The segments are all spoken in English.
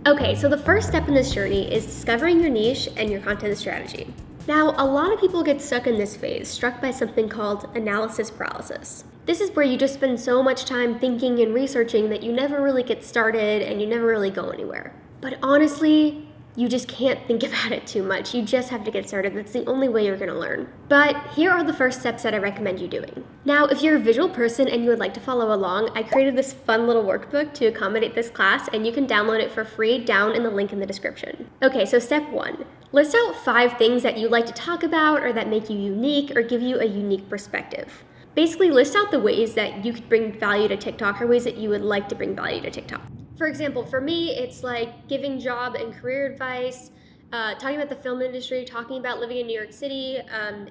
Okay, so the first step in this journey is discovering your niche and your content strategy. Now, a lot of people get stuck in this phase, struck by something called analysis paralysis. This is where you just spend so much time thinking and researching that you never really get started and you never really go anywhere. But honestly, you just can't think about it too much. You just have to get started. That's the only way you're going to learn. But here are the first steps that I recommend you doing. Now, if you're a visual person and you would like to follow along, I created this fun little workbook to accommodate this class, and you can download it for free down in the link in the description. Okay, so step 1. List out 5 things that you like to talk about or that make you unique or give you a unique perspective. Basically, list out the ways that you could bring value to TikTok or ways that you would like to bring value to TikTok. For example, for me, it's like giving job and career advice, talking about the film industry, talking about living in New York City,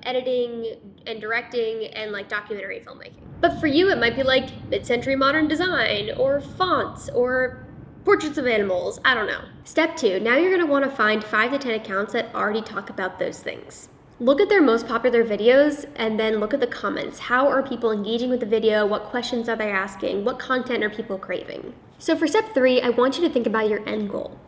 editing and directing, and like documentary filmmaking. But for you, it might be like mid-century modern design or fonts or portraits of animals, I don't know. Step 2, now you're gonna wanna find 5 to 10 accounts that already talk about those things. Look at their most popular videos and then look at the comments. How are people engaging with the video? What questions are they asking? What content are people craving? So for step 3, I want you to think about your end goal.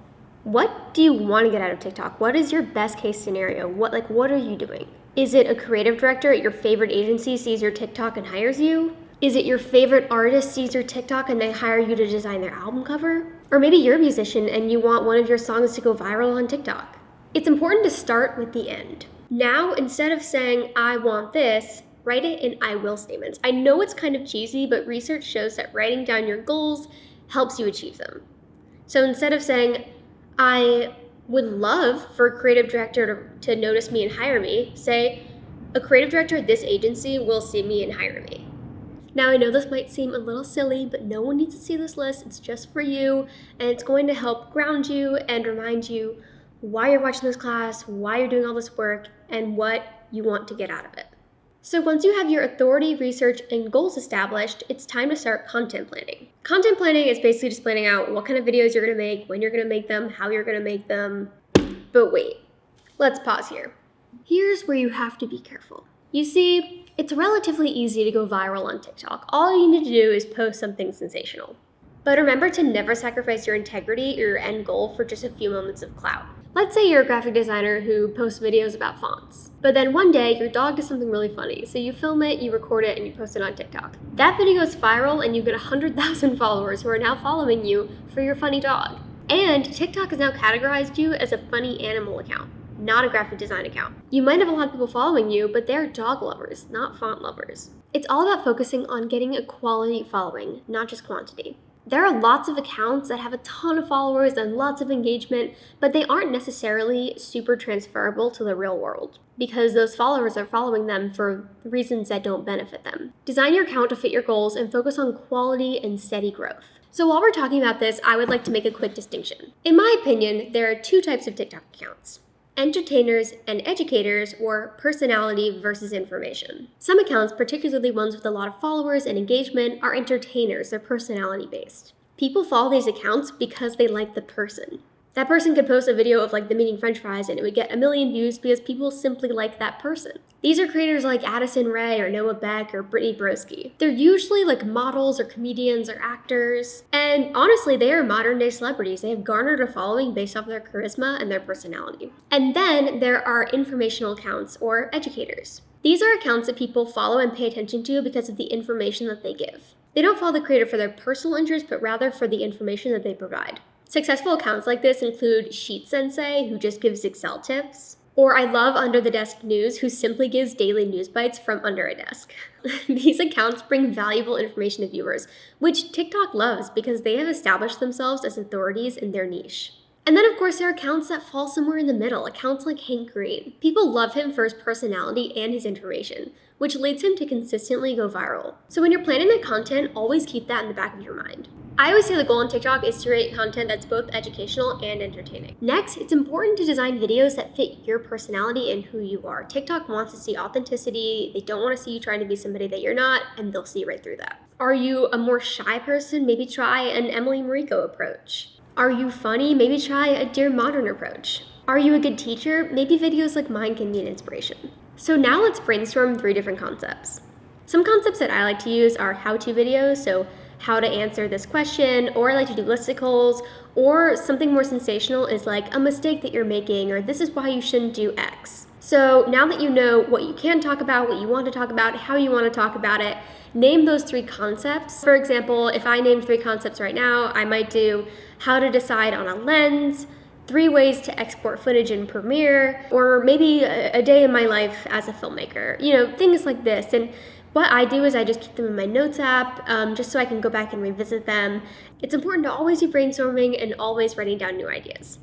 What do you want to get out of TikTok? What is your best case scenario? What are you doing? Is it a creative director at your favorite agency sees your TikTok and hires you? Is it your favorite artist sees your TikTok and they hire you to design their album cover? Or maybe you're a musician and you want one of your songs to go viral on TikTok. It's important to start with the end. Now, instead of saying, I want this, write it in I will statements. I know it's kind of cheesy, but research shows that writing down your goals helps you achieve them. So instead of saying, I would love for a creative director to notice me and hire me, say, a creative director at this agency will see me and hire me. Now, I know this might seem a little silly, but no one needs to see this list. It's just for you, and it's going to help ground you and remind you why you're watching this class, why you're doing all this work, and what you want to get out of it. So once you have your authority, research, and goals established, it's time to start content planning. Content planning is basically just planning out what kind of videos you're going to make, when you're going to make them, how you're going to make them. But wait, let's pause here. Here's where you have to be careful. You see, it's relatively easy to go viral on TikTok. All you need to do is post something sensational. But remember to never sacrifice your integrity or your end goal for just a few moments of clout. Let's say you're a graphic designer who posts videos about fonts, but then one day your dog does something really funny, so you film it, you record it, and you post it on TikTok. That video goes viral and you get 100,000 followers who are now following you for your funny dog. And TikTok has now categorized you as a funny animal account, not a graphic design account. You might have a lot of people following you, but they're dog lovers, not font lovers. It's all about focusing on getting a quality following, not just quantity. There are lots of accounts that have a ton of followers and lots of engagement, but they aren't necessarily super transferable to the real world because those followers are following them for reasons that don't benefit them. Design your account to fit your goals and focus on quality and steady growth. So while we're talking about this, I would like to make a quick distinction. In my opinion, there are 2 types of TikTok accounts: entertainers and educators, or personality versus information. Some accounts, particularly ones with a lot of followers and engagement, are entertainers. They're personality based. People follow these accounts because they like the person. That person could post a video of like them eating french fries and it would get 1 million views because people simply like that person. These are creators like Addison Rae or Noah Beck or Brittany Broski. They're usually like models or comedians or actors. And honestly, they are modern day celebrities. They have garnered a following based off their charisma and their personality. And then there are informational accounts or educators. These are accounts that people follow and pay attention to because of the information that they give. They don't follow the creator for their personal interest, but rather for the information that they provide. Successful accounts like this include Sheet Sensei, who just gives Excel tips, or I love Under the Desk News, who simply gives daily news bites from under a desk. These accounts bring valuable information to viewers, which TikTok loves because they have established themselves as authorities in their niche. And then, of course, there are accounts that fall somewhere in the middle, accounts like Hank Green. People love him for his personality and his information, which leads him to consistently go viral. So when you're planning that content, always keep that in the back of your mind. I always say the goal on TikTok is to create content that's both educational and entertaining. Next, it's important to design videos that fit your personality and who you are. TikTok wants to see authenticity. They don't want to see you trying to be somebody that you're not, and they'll see right through that. Are you a more shy person? Maybe try an Emily Mariko approach. Are you funny? Maybe try a Dear Modern approach. Are you a good teacher? Maybe videos like mine can be an inspiration. So now let's brainstorm 3 different concepts. Some concepts that I like to use are how-to videos, so how to answer this question, or I like to do listicles, or something more sensational is like a mistake that you're making, or this is why you shouldn't do X. So now that you know what you can talk about, what you want to talk about, how you want to talk about it, name those 3 concepts. For example, if I named 3 concepts right now, I might do how to decide on a lens, 3 ways to export footage in Premiere, or maybe a day in my life as a filmmaker, things like this. And what I do is I just keep them in my notes app, just so I can go back and revisit them. It's important to always be brainstorming and always writing down new ideas.